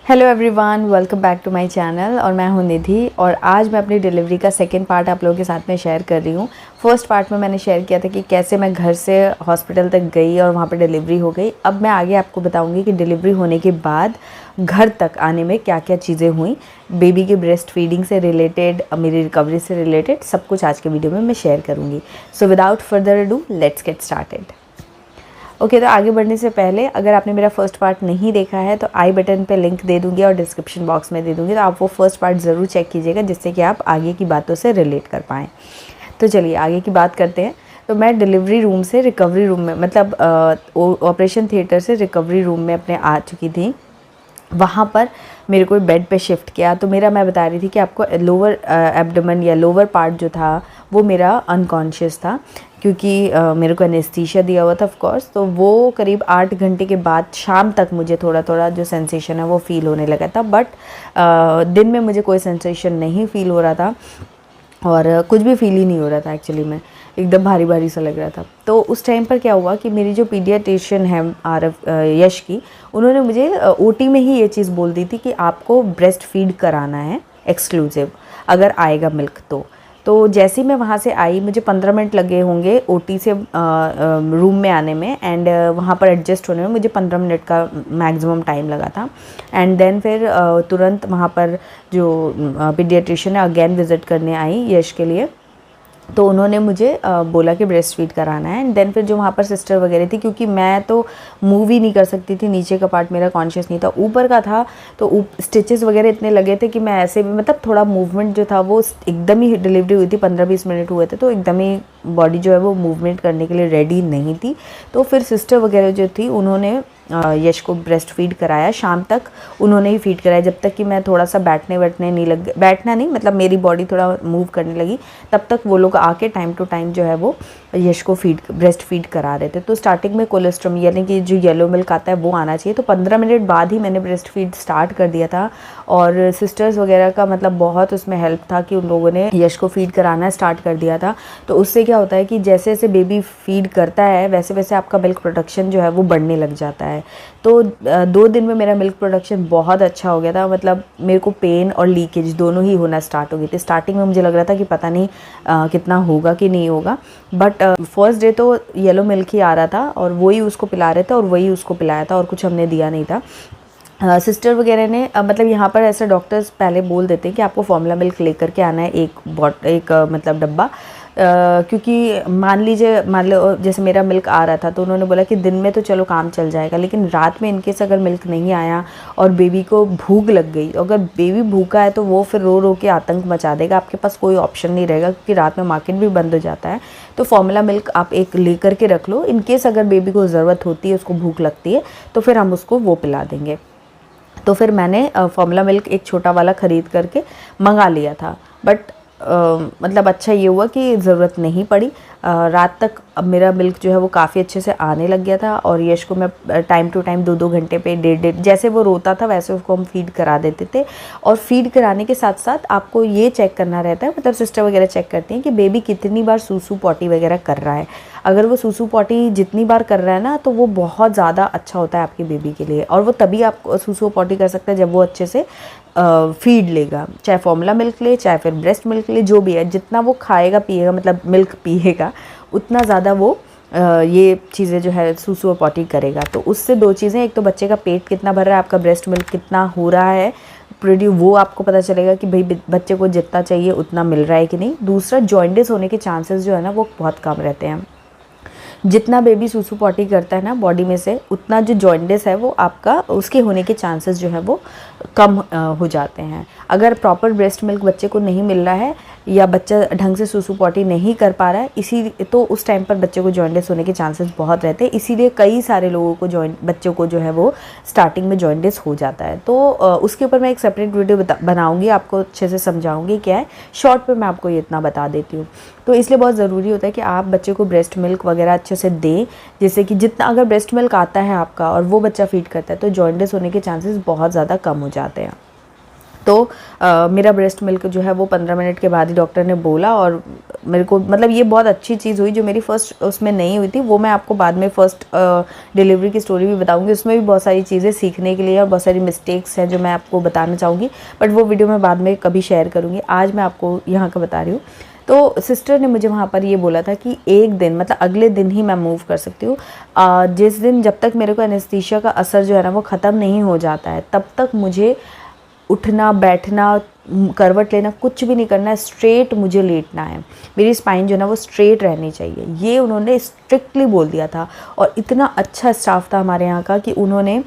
Hello everyone, welcome back to my channel. और मैं हूं निधि और आज मैं अपनी डिलीवरी का सेकंड पार्ट आप लोगों के साथ में शेयर कर रही हूं। फर्स्ट पार्ट में मैंने शेयर किया था कि कैसे मैं घर से हॉस्पिटल तक गई और वहां पर डिलीवरी हो गई। अब मैं आगे आपको बताऊंगी कि डिलीवरी होने के बाद घर तक आने में क्या क्या चीज़ें हुई, बेबी के ब्रेस्ट फीडिंग से रिलेटेड, मेरी रिकवरी से रिलेटेड सब कुछ आज के वीडियो में मैं शेयर करूँगी। So without further ado let's get started. Okay, तो आगे बढ़ने से पहले अगर आपने मेरा फर्स्ट पार्ट नहीं देखा है तो आई बटन पे लिंक दे दूंगी और डिस्क्रिप्शन बॉक्स में दे दूंगी, तो आप वो फर्स्ट पार्ट ज़रूर चेक कीजिएगा जिससे कि आप आगे की बातों से रिलेट कर पाएँ। तो चलिए आगे की बात करते हैं। तो मैं डिलीवरी रूम से रिकवरी रूम में, मतलब ऑपरेशन थिएटर से रिकवरी रूम में अपने आ चुकी थी। वहाँ पर मेरे को बेड पे शिफ्ट किया। तो मेरा, मैं बता रही थी कि आपको लोअर एब्डोमेन या लोअर पार्ट जो था वो मेरा अनकॉन्शियस था, क्योंकि मेरे को एनेस्थीसिया दिया हुआ था ऑफ कोर्स। तो वो करीब 8 घंटे के बाद शाम तक मुझे थोड़ा थोड़ा जो सेंसेशन है वो फ़ील होने लगा था, बट दिन में मुझे कोई सेंसेशन नहीं फ़ील हो रहा था और कुछ भी फील ही नहीं हो रहा था एक्चुअली में, एकदम भारी भारी सा लग रहा था। तो उस टाइम पर क्या हुआ कि मेरी जो पीडियाट्रिशियन है यश की, उन्होंने मुझे ओटी में ही ये चीज़ बोल दी थी कि आपको ब्रेस्ट फीड कराना है एक्सक्लूसिव, अगर आएगा मिल्क तो जैसे ही मैं वहाँ से आई, मुझे 15 मिनट लगे होंगे ओटी से रूम में आने में, एंड वहाँ पर एडजस्ट होने में मुझे 15 मिनट का मैक्सिमम टाइम लगा था। एंड देन फिर तुरंत वहाँ पर जो पीडियाट्रिशियन है अगेन विज़िट करने आई यश के लिए। तो उन्होंने मुझे बोला कि ब्रेस्ट फीड कराना है। एंड देन फिर जो वहाँ पर सिस्टर वगैरह थी, क्योंकि मैं तो मूव ही नहीं कर सकती थी, नीचे का पार्ट मेरा कॉन्शियस नहीं था, ऊपर का था, तो स्टिचेस वगैरह इतने लगे थे कि मैं ऐसे भी, मतलब थोड़ा मूवमेंट जो था वो एकदम ही, डिलीवरी हुई थी 15-20 मिनट हुए थे, तो एकदम ही बॉडी जो है वो मूवमेंट करने के लिए रेडी नहीं थी। तो फिर सिस्टर वगैरह जो थी उन्होंने यश को ब्रेस्ट फीड कराया। शाम तक उन्होंने ही फीड कराया, जब तक कि मैं थोड़ा सा बैठने नहीं लग, बैठना नहीं मतलब मेरी बॉडी थोड़ा मूव करने लगी, तब तक वो लोग आके टाइम टू टाइम जो है वो यश को ब्रेस्ट फीड करा रहे थे। तो स्टार्टिंग में कोलेस्ट्रॉम यानी कि जो येलो मिल्क आता है वो आना चाहिए, तो 15 मिनट बाद ही मैंने ब्रेस्ट फीड स्टार्ट कर दिया था। और सिस्टर्स वगैरह का मतलब बहुत उसमें हेल्प था कि उन लोगों ने यश को फीड कराना स्टार्ट कर दिया था। तो उससे क्या होता है कि जैसे जैसे बेबी फीड करता है वैसे वैसे आपका मिल्क प्रोडक्शन जो है वो बढ़ने लग जाता है। तो 2 दिन में मेरा मिल्क प्रोडक्शन बहुत अच्छा हो गया था, मतलब मेरे को पेन और लीकेज दोनों ही होना स्टार्ट हो गई थी। स्टार्टिंग में मुझे लग रहा था कि पता नहीं कितना होगा कि नहीं होगा, बट फर्स्ट डे तो येलो मिल्क ही आ रहा था और वही उसको पिला रहे थे और वही उसको पिलाया था और कुछ हमने दिया नहीं था। सिस्टर वगैरह ने मतलब यहाँ पर ऐसा डॉक्टर्स पहले बोल देते हैं कि आपको फॉर्मूला मिल्क लेकर के आना है, एक मतलब डब्बा, क्योंकि मान लो जैसे मेरा मिल्क आ रहा था तो उन्होंने बोला कि दिन में तो चलो काम चल जाएगा, लेकिन रात में इनकेस अगर मिल्क नहीं आया और बेबी को भूख लग गई, अगर बेबी भूखा है तो वो फिर रो रो के आतंक मचा देगा, आपके पास कोई ऑप्शन नहीं रहेगा क्योंकि रात में मार्केट भी बंद हो जाता है। तो फॉर्मूला मिल्क आप एक ले करके रख लो, इनकेस अगर बेबी को ज़रूरत होती है, उसको भूख लगती है तो फिर हम उसको वो पिला देंगे। तो फिर मैंने फॉर्मूला मिल्क एक छोटा वाला ख़रीद करके मंगा लिया था, बट मतलब अच्छा ये हुआ कि ज़रूरत नहीं पड़ी। रात तक अब मेरा मिल्क जो है वो काफ़ी अच्छे से आने लग गया था और यश को मैं टाइम टू टाइम 2-2 घंटे पे डेढ़ जैसे वो रोता था वैसे उसको हम फीड करा देते थे। और फीड कराने के साथ साथ आपको ये चेक करना रहता है, मतलब सिस्टर वगैरह चेक करती हैं कि बेबी कितनी बार सूसू पॉटी वगैरह कर रहा है। अगर वो सूसू पॉटी जितनी बार कर रहा है ना, तो वो बहुत ज़्यादा अच्छा होता है आपकी बेबी के लिए, और वो तभी आप सूसू पॉटी कर सकते हैं जब वो अच्छे से फीड लेगा, चाहे फॉर्मूला मिल्क ले चाहे फिर ब्रेस्ट मिल्क ले, जो भी है, जितना वो खाएगा पिएगा, मतलब मिल्क पिएगा उतना ज़्यादा वो ये चीज़ें जो है सूसू और पॉटी करेगा। तो उससे 2 चीज़ें, एक तो बच्चे का पेट कितना भर रहा है, आपका ब्रेस्ट मिल्क कितना हो रहा है प्रोड्यूस, वो आपको पता चलेगा कि भाई बच्चे को जितना चाहिए उतना मिल रहा है कि नहीं। दूसरा, जॉइंटिस होने के चांसेस जो है ना वो बहुत कम रहते हैं। जितना बेबी सूसू पॉटी करता है ना बॉडी में से, उतना जो जॉइंटिस है वो आपका, उसके होने के चांसेस जो है वो कम हो जाते हैं। अगर प्रॉपर ब्रेस्ट मिल्क बच्चे को नहीं मिल रहा है या बच्चा ढंग से सूसू पॉटी नहीं कर पा रहा है, इसी तो उस टाइम पर बच्चे को जॉइंटिस होने के चांसेस बहुत रहते हैं। इसीलिए कई सारे लोगों को बच्चों को जो है वो स्टार्टिंग में जॉइंटिस हो जाता है। तो उसके ऊपर मैं एक सेपरेट वीडियो बनाऊँगी, आपको अच्छे से समझाऊँगी क्या है। शॉर्ट में मैं आपको ये इतना बता देती हूँ। तो इसलिए बहुत ज़रूरी होता है कि आप बच्चे को ब्रेस्ट मिल्क वगैरह अच्छे से दें, जैसे कि जितना अगर ब्रेस्ट मिल्क आता है आपका और वो बच्चा फीड करता है तो जॉइंटिस होने के चांसेस बहुत ज़्यादा कम हो जाते हैं। तो मेरा ब्रेस्ट मिल्क जो है वो 15 मिनट के बाद ही डॉक्टर ने बोला, और मेरे को मतलब ये बहुत अच्छी चीज़ हुई जो मेरी फ़र्स्ट उसमें नहीं हुई थी। वो मैं आपको बाद में फ़र्स्ट डिलीवरी की स्टोरी भी बताऊंगी, उसमें भी बहुत सारी चीज़ें सीखने के लिए और बहुत सारी मिस्टेक्स हैं जो मैं आपको बताना चाहूँगी, बट वो वीडियो मैं बाद में कभी शेयर करूँगी। आज मैं आपको यहाँ का बता रही हूँ। तो सिस्टर ने मुझे वहाँ पर ये बोला था कि एक दिन मतलब अगले दिन ही मैं मूव कर सकती हूँ। जिस दिन, जब तक मेरे को एनेस्थीसिया का असर जो है ना वो ख़त्म नहीं हो जाता है, तब तक मुझे उठना बैठना करवट लेना कुछ भी नहीं करना है, स्ट्रेट मुझे लेटना है। मेरी स्पाइन जो है ना वो स्ट्रेट रहनी चाहिए, ये उन्होंने स्ट्रिक्टली बोल दिया था। और इतना अच्छा स्टाफ था हमारे यहाँ का कि उन्होंने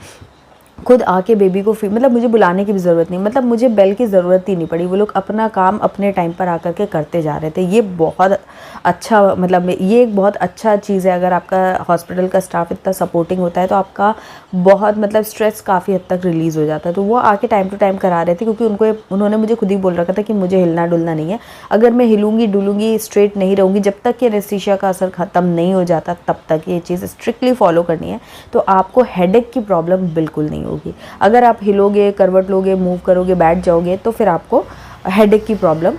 खुद आके बेबी को मतलब मुझे बुलाने की भी ज़रूरत नहीं, मतलब मुझे बेल की ज़रूरत ही नहीं पड़ी। वो लोग अपना काम अपने टाइम पर आकर के करते जा रहे थे। ये बहुत अच्छा, मतलब ये एक बहुत अच्छा चीज़ है। अगर आपका हॉस्पिटल का स्टाफ इतना सपोर्टिंग होता है तो आपका बहुत मतलब स्ट्रेस काफ़ी हद तक रिलीज़ हो जाता है। तो वो आके टाइम टू टाइम करा रहे थे, क्योंकि उन्होंने मुझे खुद ही बोल रखा था कि मुझे हिलना डुलना नहीं है। अगर मैं हिलूँगी डुलूँगी स्ट्रेट नहीं रहूँगी, जब तक कि एनेस्थीसिया का असर ख़त्म नहीं हो जाता तब तक ये चीज़ स्ट्रिक्टली फॉलो करनी है। तो आपको हेडेक की प्रॉब्लम बिल्कुल नहीं होगी। अगर आप हिलोगे, करवट लोगे, मूव करोगे, बैठ जाओगे तो फिर आपको हेडेक की प्रॉब्लम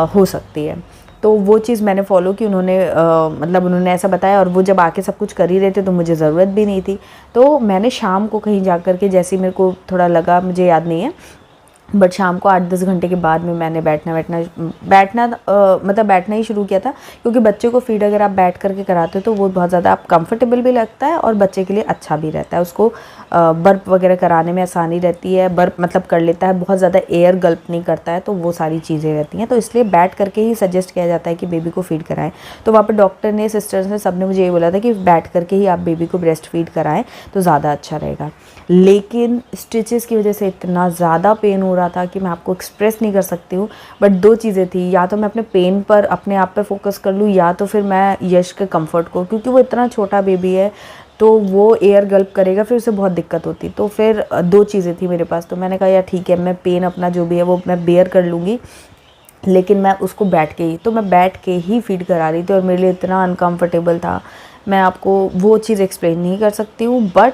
हो सकती है। तो वो चीज़ मैंने फॉलो की। मतलब उन्होंने ऐसा बताया, और वो जब आके सब कुछ कर ही रहे थे तो मुझे ज़रूरत भी नहीं थी। तो मैंने शाम को कहीं जा कर के, जैसे मेरे को थोड़ा लगा, मुझे याद नहीं है, बट शाम को 8-10 घंटे के बाद में मैंने बैठना ही शुरू किया था। क्योंकि बच्चे को फीड अगर आप बैठ करके कराते हो तो वो बहुत ज़्यादा आप कंफर्टेबल भी लगता है और बच्चे के लिए अच्छा भी रहता है। उसको बर्प वगैरह कराने में आसानी रहती है, बर्प मतलब कर लेता है, बहुत ज़्यादा एयर गल्प नहीं करता है, तो वो सारी चीज़ें रहती हैं। तो इसलिए बैठ करके ही सजेस्ट किया जाता है कि बेबी को फीड कराएं। तो वहाँ पर डॉक्टर ने, सिस्टर्स ने, सब ने मुझे ये बोला था कि बैठ करके ही आप बेबी को ब्रेस्ट फीड कराएं तो ज़्यादा अच्छा रहेगा। लेकिन स्टिचेस की वजह से इतना ज़्यादा पेन हो रहा था कि मैं आपको एक्सप्रेस नहीं कर सकती हूँ। बट दो चीज़ें थी, या तो मैं अपने पेन पर अपने आप पे फोकस कर लूँ, या तो फिर मैं यश के कंफर्ट को, क्योंकि वो इतना छोटा बेबी है तो वो एयर गल्प करेगा, फिर उसे बहुत दिक्कत होती। तो फिर दो चीज़ें थी मेरे पास। तो मैंने कहा यार ठीक है, मैं पेन अपना जो भी है वो मैं बेयर कर लूँगी, लेकिन मैं उसको बैठ के ही फीड करा रही थी। और मेरे लिए इतना अनकम्फर्टेबल था, मैं आपको वो चीज़ एक्सप्लेन नहीं कर सकती हूँ। But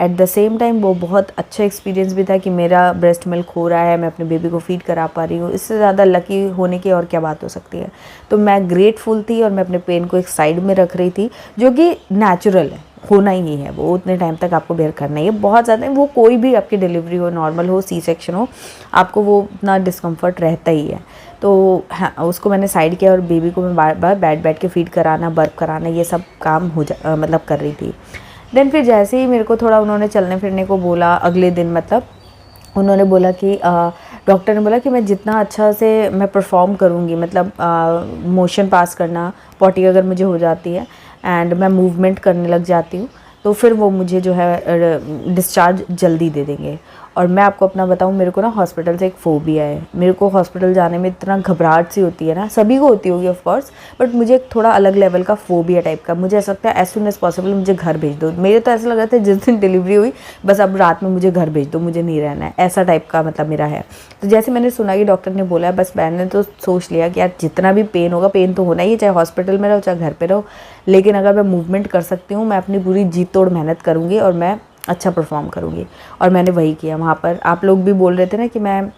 at the same time वो बहुत अच्छा एक्सपीरियंस भी था कि मेरा ब्रेस्ट मिल्क हो रहा है, मैं अपने बेबी को फीड करा पा रही हूँ। इससे ज़्यादा लकी होने की और क्या बात हो सकती है। तो मैं ग्रेटफुल थी और मैं अपने पेन को एक साइड में रख रही थी, जो कि नेचुरल है, होना ही है। वो उतने टाइम तक आपको बेयर करना ही है। बहुत ज़्यादा वो कोई भी आपकी डिलीवरी हो, नॉर्मल हो, सी सेक्शन हो, आपको वो उतना डिस्कम्फर्ट रहता ही है। तो हाँ, उसको मैंने साइड किया और बेबी को मैं बार बार बैठ के फीड कराना, बर्प कराना, ये सब काम मतलब कर रही थी। देन फिर जैसे ही मेरे को थोड़ा उन्होंने चलने फिरने को बोला, अगले दिन मतलब उन्होंने बोला कि डॉक्टर ने बोला कि मैं जितना अच्छा से मैं परफॉर्म करूँगी, मतलब मोशन पास करना, पॉटी अगर मुझे हो जाती है एंड मैं मूवमेंट करने लग जाती हूँ, तो फिर वो मुझे जो है डिस्चार्ज जल्दी दे देंगे। और मैं आपको अपना बताऊँ, मेरे को ना हॉस्पिटल से एक फोबिया है। मेरे को हॉस्पिटल जाने में इतना घबराहट सी होती है ना, सभी को होती होगी ऑफ कोर्स, बट मुझे एक थोड़ा अलग लेवल का फोबिया टाइप का। मुझे ऐसा लगता है एज सून एज पॉसिबल मुझे घर भेज दो। मेरे तो ऐसा लग रहा था जिस दिन डिलीवरी हुई बस अब रात में मुझे घर भेज दो, मुझे नहीं रहना है, ऐसा टाइप का मतलब मेरा है। तो जैसे मैंने सुना कि डॉक्टर ने बोला है, बस मैंने तो सोच लिया कि यार जितना भी पेन होगा, पेन तो होना ही है, चाहे हॉस्पिटल में रहो चाहे घर पर रहो, लेकिन अगर मैं मूवमेंट कर सकती हूँ, मैं अपनी पूरी जी तोड़ मेहनत करूँगी और मैं अच्छा परफॉर्म करूँगी। और मैंने वही किया। वहाँ पर आप लोग भी बोल रहे थे ना कि मैं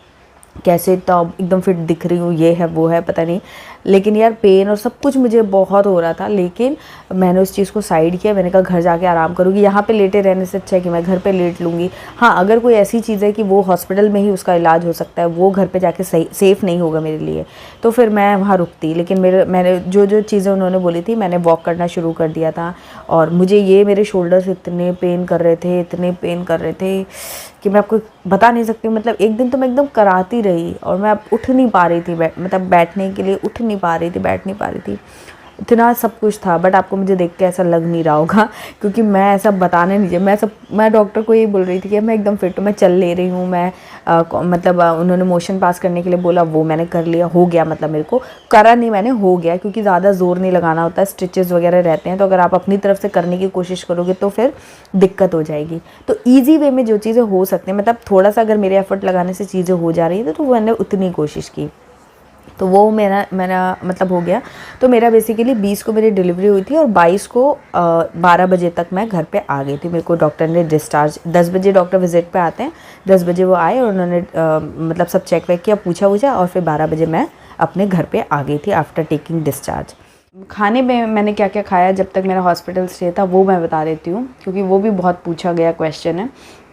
कैसे तो एकदम फिट दिख रही हूँ, ये है वो है पता नहीं, लेकिन यार पेन और सब कुछ मुझे बहुत हो रहा था। लेकिन मैंने उस चीज़ को साइड किया। मैंने कहा घर जाके आराम करूँगी, यहाँ पे लेटे रहने से अच्छा है कि मैं घर पे लेट लूँगी। हाँ, अगर कोई ऐसी चीज़ है कि वो हॉस्पिटल में ही उसका इलाज हो सकता है, वो घर पे जाके सेफ़ नहीं होगा मेरे लिए, तो फिर मैं वहाँ रुकती। लेकिन मैंने जो चीज़ें उन्होंने बोली थी, मैंने वॉक करना शुरू कर दिया था। और मुझे मेरे शोल्डर्स इतने पेन कर रहे थे कि मैं आपको बता नहीं सकती। मतलब एक दिन तो मैं एकदम कराती रही और मैं अब उठ नहीं पा रही थी, मतलब बैठने के लिए उठ नहीं पा रही थी, बैठ नहीं पा रही थी, इतना सब कुछ था। बट आपको मुझे देख के ऐसा लग नहीं रहा होगा, क्योंकि मैं ऐसा बताने नहीं चाहिए। मैं डॉक्टर को यही बोल रही थी कि मैं एकदम फिट हूँ, मैं चल ले रही हूँ, मैं मतलब उन्होंने मोशन पास करने के लिए बोला, वो मैंने कर लिया, हो गया। मतलब मेरे को करा नहीं, मैंने हो गया, क्योंकि ज़्यादा ज़ोर नहीं लगाना होता है, स्टिचेस वगैरह रहते हैं, तो अगर आप अपनी तरफ से करने की कोशिश करोगे तो फिर दिक्कत हो जाएगी। तो ईजी वे में जो चीज़ें हो सकती हैं, मतलब थोड़ा सा अगर मेरे एफर्ट लगाने से चीज़ें हो जा रही है तो मैंने उतनी कोशिश की। तो वो मेरा मतलब हो गया। तो मेरा बेसिकली 20 को मेरी डिलीवरी हुई थी और 22 को 12 बजे तक मैं घर पे आ गई थी। मेरे को डॉक्टर ने डिस्चार्ज, 10 बजे डॉक्टर विज़िट पे आते हैं, 10 बजे वो आए और उन्होंने मतलब सब चेक वेक किया, पूछा और फिर 12 बजे मैं अपने घर पे आ गई थी आफ्टर टेकिंग डिस्चार्ज। खाने में मैंने क्या क्या खाया जब तक मेरा हॉस्पिटल स्टे था वो मैं बता देती हूँ, क्योंकि वो भी बहुत पूछा गया क्वेश्चन है।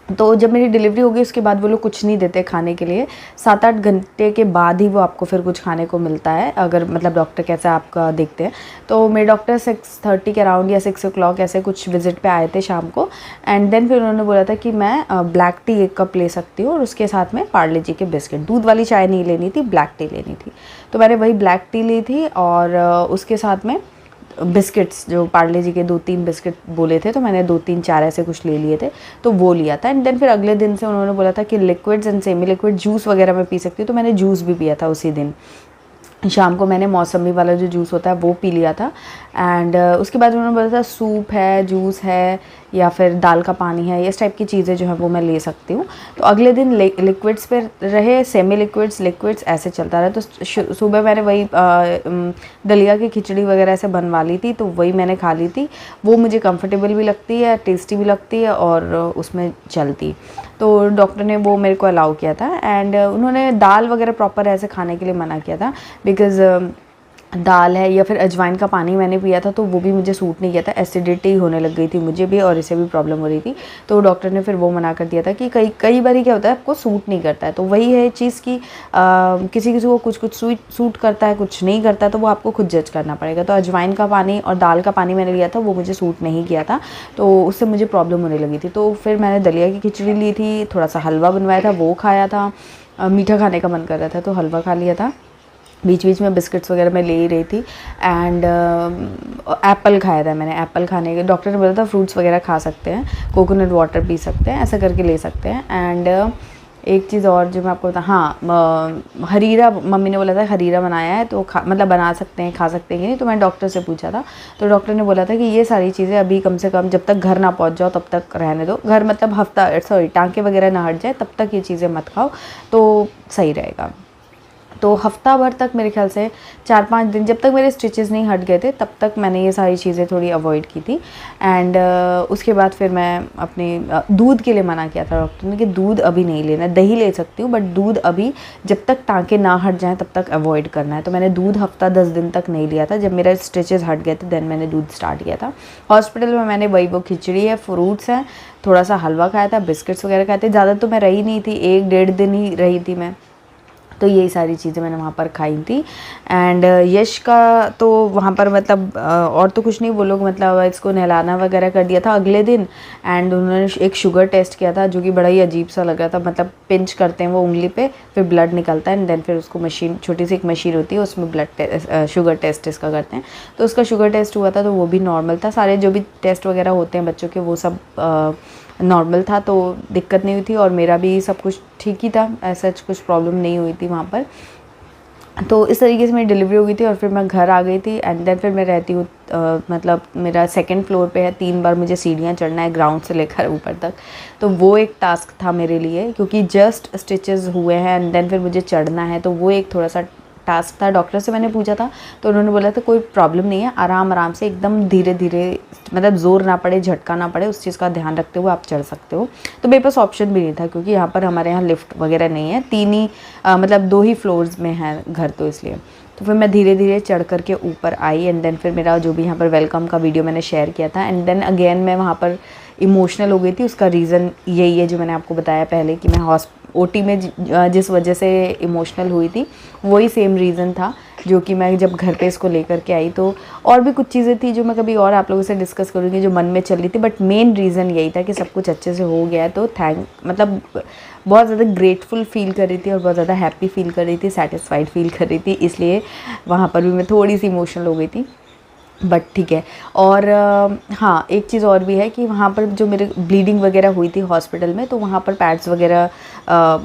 तो जब मेरी डिलीवरी होगी उसके बाद वो लोग कुछ नहीं देते खाने के लिए, 7-8 घंटे के बाद ही वो आपको फिर कुछ खाने को मिलता है, अगर मतलब डॉक्टर कैसा आपका देखते हैं। तो मेरे डॉक्टर 6:30 के अराउंड या 6 o'clock ऐसे कुछ विज़िट पे आए थे शाम को। एंड देन फिर उन्होंने बोला था कि मैं ब्लैक टी 1 कप ले सकती हूँ और उसके साथ में पार्ले जी के बिस्किट, दूध वाली चाय नहीं लेनी थी, ब्लैक टी लेनी थी। तो मैंने वही ब्लैक टी ली थी और उसके साथ में बिस्किट्स, जो पार्ले जी के 2-3 बिस्किट बोले थे, तो मैंने 2-3-4 ऐसे कुछ ले लिए थे, तो वो लिया था। एंड देन फिर अगले दिन से उन्होंने बोला था कि liquids and semi liquid juice वगैरह मैं पी सकती हूँ, तो मैंने जूस भी पिया था उसी दिन। शाम को मैंने मौसमी वाला जो जूस होता है वो पी लिया था। एंड उसके बाद उन्होंने बोला था सूप है, जूस है या फिर दाल का पानी है, इस टाइप की चीज़ें जो है वो मैं ले सकती हूँ। तो अगले दिन लिक्विड्स पे रहे, सेमी लिक्विड्स ऐसे चलता रहा। तो सुबह मैंने वही दलिया की खिचड़ी वगैरह ऐसे बनवा ली थी, तो वही मैंने खा ली थी। वो मुझे कंफर्टेबल भी लगती है, टेस्टी भी लगती है और उसमें चलती। तो डॉक्टर ने वो मेरे को अलाउ किया था। एंड उन्होंने दाल वगैरह प्रॉपर ऐसे खाने के लिए मना किया था, बिकॉज़ दाल है या फिर अजवाइन का पानी मैंने पिया था तो वो भी मुझे सूट नहीं किया था, एसिडिटी होने लग गई थी मुझे भी और इसे भी प्रॉब्लम हो रही थी। तो डॉक्टर ने फिर वो मना कर दिया था कि कई बार क्या होता है आपको सूट नहीं करता है। तो वही है चीज़ कि किसी किसी को कुछ सूट करता है, कुछ नहीं करता है, तो वो आपको खुद जज करना पड़ेगा। तो अजवाइन का पानी और दाल का पानी मैंने लिया था, वो मुझे सूट नहीं किया था, तो उससे मुझे प्रॉब्लम होने लगी थी। तो फिर मैंने दलिया की खिचड़ी ली थी, थोड़ा सा हलवा बनवाया था वो खाया था, मीठा खाने का मन कर रहा था तो हलवा खा लिया था, बीच बीच में बिस्किट्स वगैरह मैं ले ही रही थी। एंड एप्पल खाया था मैंने। एप्पल खाने के डॉक्टर ने बोला था फ्रूट्स वगैरह खा सकते हैं, कोकोनट वाटर पी सकते हैं, ऐसा करके ले सकते हैं। एंड एक चीज़ और जो मैं आपको बता, हाँ हरीरा, मम्मी ने बोला था हरीरा बनाया है तो मतलब बना सकते हैं, खा सकते हैं कि नहीं। तो मैं डॉक्टर से पूछा था, तो डॉक्टर ने बोला था कि ये सारी चीज़ें अभी कम से कम जब तक घर ना पहुंच जाओ तब तक रहने दो, घर मतलब टाँके वगैरह ना हट जाए तब तक ये चीज़ें मत खाओ तो सही रहेगा। तो हफ्ता भर तक मेरे ख्याल से 4-5 दिन, जब तक मेरे स्टिचेस नहीं हट गए थे तब तक मैंने ये सारी चीज़ें थोड़ी अवॉइड की थी। एंड उसके बाद फिर मैं अपने दूध के लिए मना किया था डॉक्टर ने कि दूध अभी नहीं लेना, दही ले सकती हूँ बट दूध अभी जब तक टाँके ना हट जाएँ तब तक अवॉइड करना है। तो मैंने दूध हफ्ता 10 दिन तक नहीं लिया था। जब मेरे स्टिचेस हट गए थे देन मैंने दूध स्टार्ट किया था। हॉस्पिटल में मैंने वही वो खिचड़ी है, फ्रूट्स हैं, थोड़ा सा हलवा खाया था, बिस्किट्स वगैरह खाए थे। ज़्यादा तो मैं रही नहीं थी, 1-1.5 दिन ही रही थी मैं, तो यही सारी चीज़ें मैंने वहाँ पर खाई थी। एंड यश का तो वहाँ पर मतलब और तो कुछ नहीं, वो लोग मतलब इसको नहलाना वगैरह कर दिया था अगले दिन। एंड उन्होंने एक शुगर टेस्ट किया था जो कि बड़ा ही अजीब सा लग रहा था, मतलब पिंच करते हैं वो उंगली पे, फिर ब्लड निकलता है एंड देन फिर उसको मशीन, छोटी सी एक मशीन होती है उसमें शुगर टेस्ट इसका करते हैं। तो उसका शुगर टेस्ट हुआ था तो वो भी नॉर्मल था, सारे जो भी टेस्ट वगैरह होते हैं बच्चों के वो सब नॉर्मल था, तो दिक्कत नहीं हुई थी और मेरा भी सब कुछ ठीक ही था, ऐसा कुछ प्रॉब्लम नहीं हुई थी वहाँ पर। तो इस तरीके से मेरी डिलीवरी हो गई थी और फिर मैं घर आ गई थी। एंड देन फिर मैं रहती हूँ मतलब मेरा 2nd फ्लोर पे है, 3 बार मुझे सीढ़ियाँ चढ़ना है ग्राउंड से लेकर ऊपर तक। तो वो एक टास्क था मेरे लिए क्योंकि जस्ट स्टिचेस हुए हैं एंड देन फिर मुझे चढ़ना है, तो वो एक थोड़ा सा टास्क था। डॉक्टर से मैंने पूछा था तो उन्होंने बोला था कोई प्रॉब्लम नहीं है, आराम आराम से एकदम धीरे धीरे, मतलब ज़ोर ना पड़े, झटका ना पड़े, उस चीज़ का ध्यान रखते हुए आप चढ़ सकते हो। तो मेरे पास ऑप्शन भी नहीं था क्योंकि यहाँ पर हमारे यहाँ लिफ्ट वगैरह नहीं है, 3 ही मतलब 2 ही फ्लोर्स में है घर, तो इसलिए तो फिर मैं धीरे धीरे चढ़ करके ऊपर आई। एंड देन फिर मेरा जो भी यहाँ पर वेलकम का वीडियो मैंने शेयर किया था, एंड देन अगेन मैं वहाँ पर इमोशनल हो गई थी। उसका रीज़न यही है जो मैंने आपको बताया पहले कि मैं OT में जिस वजह से इमोशनल हुई थी वही सेम रीज़न था जो कि मैं जब घर पे इसको लेकर के आई। तो और भी कुछ चीज़ें थी जो मैं कभी और आप लोगों से डिस्कस करूँगी जो मन में चल रही थी, बट मेन रीज़न यही था कि सब कुछ अच्छे से हो गया है। तो मतलब बहुत ज़्यादा ग्रेटफुल फील कर रही थी और बहुत ज़्यादा हैप्पी फील कर रही थी, सेटिस्फाइड फील कर रही थी, इसलिए वहाँ पर भी मैं थोड़ी सी इमोशनल हो गई थी, बट ठीक है। और हाँ एक चीज़ और भी है कि वहाँ पर जो मेरे ब्लीडिंग वगैरह हुई थी हॉस्पिटल में, तो वहाँ पर पैड्स वगैरह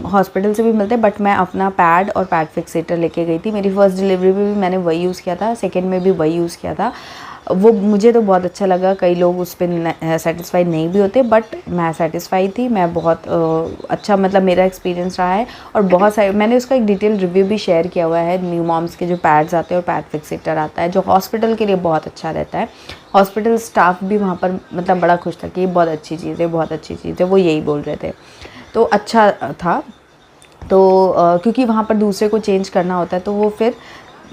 हॉस्पिटल से भी मिलते हैं, बट मैं अपना पैड और पैड फिक्सेटर लेके गई थी। मेरी फर्स्ट डिलीवरी में भी मैंने वही यूज़ किया था, सेकंड में भी वही यूज़ किया था। वो मुझे तो बहुत अच्छा लगा। कई लोग उस पर सेटिस्फाइड नहीं भी होते, बट मैं सेटिस्फाइड थी। मैं बहुत अच्छा मतलब मेरा एक्सपीरियंस रहा है। और बहुत सारे मैंने उसका एक डिटेल रिव्यू भी शेयर किया हुआ है। न्यू मॉम्स के जो पैड्स आते हैं और पैड फिक्सेटर आता है जो हॉस्पिटल के लिए बहुत अच्छा रहता है। हॉस्पिटल स्टाफ भी वहाँ पर मतलब बड़ा खुश था कि ये बहुत अच्छी चीज़ है, बहुत अच्छी चीज़ है, वो यही बोल रहे थे। तो अच्छा था। तो क्योंकि वहाँ पर दूसरे को चेंज करना होता है तो वो फिर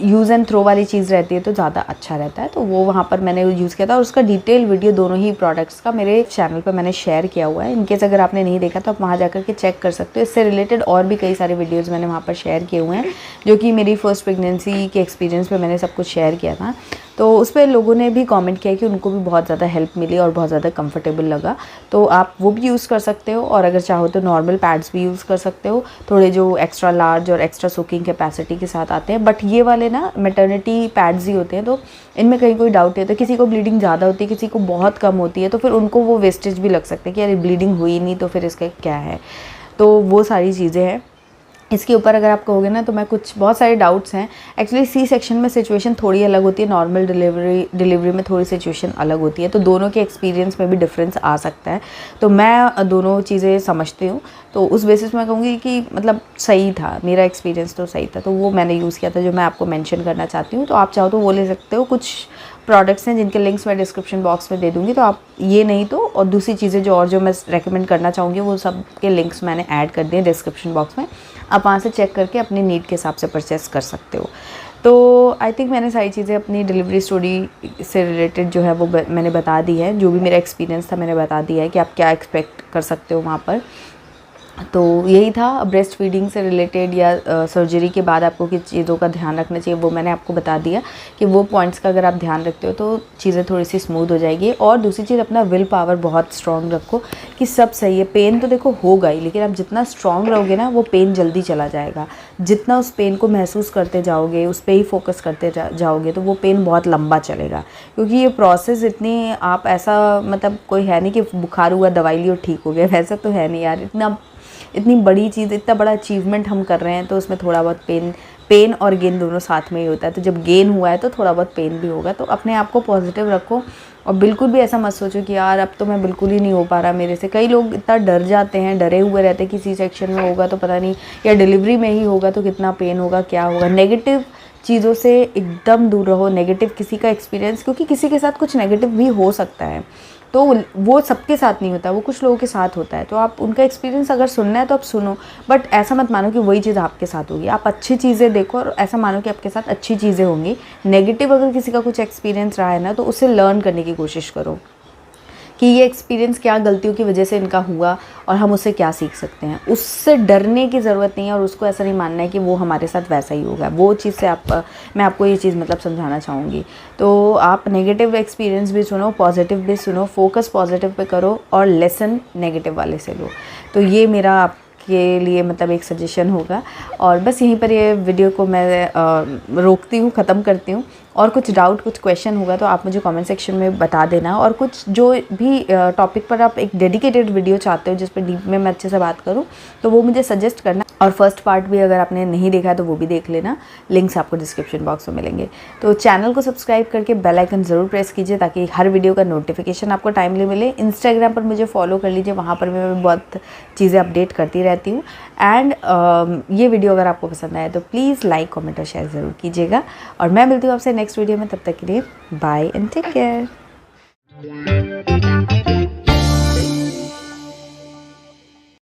यूज़ एंड थ्रो वाली चीज़ रहती है तो ज़्यादा अच्छा रहता है। तो वो वहाँ पर मैंने यूज़ किया था और उसका डिटेल वीडियो दोनों ही प्रोडक्ट्स का मेरे चैनल पर मैंने शेयर किया हुआ है। इनकेस अगर आपने नहीं देखा तो आप वहाँ जाकर के चेक कर सकते हो। इससे रिलेटेड और भी कई सारे वीडियोज़ मैंने वहाँ पर शेयर किए हुए हैं, जो कि मेरी फर्स्ट प्रेगनेंसी के एक्सपीरियंस पे मैंने सब कुछ शेयर किया था। तो उस पर लोगों ने भी कमेंट किया कि उनको भी बहुत ज़्यादा हेल्प मिली और बहुत ज़्यादा कंफर्टेबल लगा। तो आप वो भी यूज़ कर सकते हो और अगर चाहो तो नॉर्मल पैड्स भी यूज़ कर सकते हो, थोड़े जो एक्स्ट्रा लार्ज और एक्स्ट्रा सोकिंग कैपेसिटी के साथ आते हैं। बट ये वाले ना मैटरनिटी पैड्स ही होते हैं, तो इनमें कहीं कोई डाउट नहीं है। तो किसी को ब्लीडिंग ज़्यादा होती है, किसी को बहुत कम होती है, तो फिर उनको वो वेस्टेज भी लग सकते हैं कि यार ब्लीडिंग हुई नहीं तो फिर इसका क्या है। तो वो सारी चीज़ें हैं इसके ऊपर। अगर आप कहोगे ना तो मैं कुछ बहुत सारे डाउट्स हैं। एक्चुअली सी सेक्शन में सिचुएशन थोड़ी अलग होती है, नॉर्मल डिलीवरी में थोड़ी सिचुएशन अलग होती है, तो दोनों के एक्सपीरियंस में भी डिफरेंस आ सकता है। तो मैं दोनों चीज़ें समझती हूँ, तो उस बेसिस में कहूँगी कि मतलब सही था, मेरा एक्सपीरियंस तो सही था। तो वो मैंने यूज़ किया था जो मैं आपको मेंशन करना चाहती हूँ। तो आप चाहो तो वो ले सकते हो। कुछ प्रोडक्ट्स हैं जिनके लिंक्स मैं डिस्क्रिप्शन बॉक्स में दे दूँगी, तो आप ये नहीं तो और दूसरी चीज़ें जो मैं रेकमेंड करना चाहूँगी वो सब के लिंक्स मैंने ऐड कर दिए डिस्क्रिप्शन बॉक्स में। आप वहाँ से चेक करके अपनी नीड के हिसाब से परचेस कर सकते हो। तो आई थिंक मैंने सारी चीज़ें अपनी डिलीवरी स्टोरी से रिलेटेड जो है वो मैंने बता दी है। जो भी मेरा एक्सपीरियंस था मैंने बता दिया है कि आप क्या एक्सपेक्ट कर सकते हो वहाँ पर। तो यही था ब्रेस्ट फीडिंग से रिलेटेड या सर्जरी के बाद आपको किस चीज़ों का ध्यान रखना चाहिए, वो मैंने आपको बता दिया कि वो पॉइंट्स का अगर आप ध्यान रखते हो तो चीज़ें थोड़ी सी स्मूथ हो जाएगी। और दूसरी चीज़, अपना विल पावर बहुत स्ट्रॉन्ग रखो कि सब सही है। पेन तो देखो होगा ही, लेकिन आप जितना स्ट्रॉन्ग रहोगे ना वो पेन जल्दी चला जाएगा। जितना उस पेन को महसूस करते जाओगे, उस पर ही फोकस करते जाओगे, तो वो पेन बहुत लंबा चलेगा। क्योंकि ये प्रोसेस इतनी आप ऐसा मतलब कोई है नहीं कि बुखार हुआ दवाई ली और ठीक हो गया, वैसा तो है नहीं यार। इतनी बड़ी चीज़, इतना बड़ा अचीवमेंट हम कर रहे हैं, तो उसमें थोड़ा बहुत पेन और गेन दोनों साथ में ही होता है। तो जब गेन हुआ है तो थोड़ा बहुत पेन भी होगा। तो अपने आप को पॉजिटिव रखो और बिल्कुल भी ऐसा मत सोचो कि यार अब तो मैं बिल्कुल ही नहीं हो पा रहा मेरे से। कई लोग इतना डर जाते हैं, डरे हुए रहते हैं कि सी सेक्शन में होगा तो पता नहीं, या डिलीवरी में ही होगा तो कितना पेन होगा, क्या होगा। नेगेटिव चीज़ों से एकदम दूर रहो। नेगेटिव किसी का एक्सपीरियंस, क्योंकि किसी के साथ कुछ नेगेटिव भी हो सकता है, तो वो सबके साथ नहीं होता, वो कुछ लोगों के साथ होता है। तो आप उनका एक्सपीरियंस अगर सुनना है तो आप सुनो, बट ऐसा मत मानो कि वही चीज़ आपके साथ होगी। आप अच्छी चीज़ें देखो और ऐसा मानो कि आपके साथ अच्छी चीज़ें होंगी। नेगेटिव अगर किसी का कुछ एक्सपीरियंस रहा है ना, तो उससे लर्न करने की कोशिश करो कि ये एक्सपीरियंस क्या गलतियों की वजह से इनका हुआ और हम उससे क्या सीख सकते हैं। उससे डरने की ज़रूरत नहीं है और उसको ऐसा नहीं मानना है कि वो हमारे साथ वैसा ही होगा। वो चीज़ से मैं आपको ये चीज़ मतलब समझाना चाहूँगी। तो आप नेगेटिव एक्सपीरियंस भी सुनो, पॉजिटिव भी सुनो, फोकस पॉजिटिव पे करो और लेसन नेगेटिव वाले से लो। तो ये मेरा के लिए मतलब एक सजेशन होगा। और बस यहीं पर ये वीडियो को मैं रोकती हूँ, ख़त्म करती हूँ। और कुछ डाउट, कुछ क्वेश्चन होगा तो आप मुझे कमेंट सेक्शन में बता देना। और कुछ जो भी टॉपिक पर आप एक डेडिकेटेड वीडियो चाहते हो जिस पर डीप में मैं अच्छे से बात करूँ, तो वो मुझे सजेस्ट करना। और फर्स्ट पार्ट भी अगर आपने नहीं देखा तो वो भी देख लेना, लिंक्स आपको डिस्क्रिप्शन बॉक्स में मिलेंगे। तो चैनल को सब्सक्राइब करके बेल आइकन ज़रूर प्रेस कीजिए ताकि हर वीडियो का नोटिफिकेशन आपको टाइमली मिले। इंस्टाग्राम पर मुझे फॉलो कर लीजिए, वहाँ पर मैं बहुत चीज़ें अपडेट करती रहती हूँ। एंड ये वीडियो अगर आपको पसंद आए तो प्लीज़ लाइक, कमेंट और शेयर ज़रूर कीजिएगा। और मैं मिलती हूँ आपसे नेक्स्ट वीडियो में, तब तक के लिए बाय एंड टेक केयर।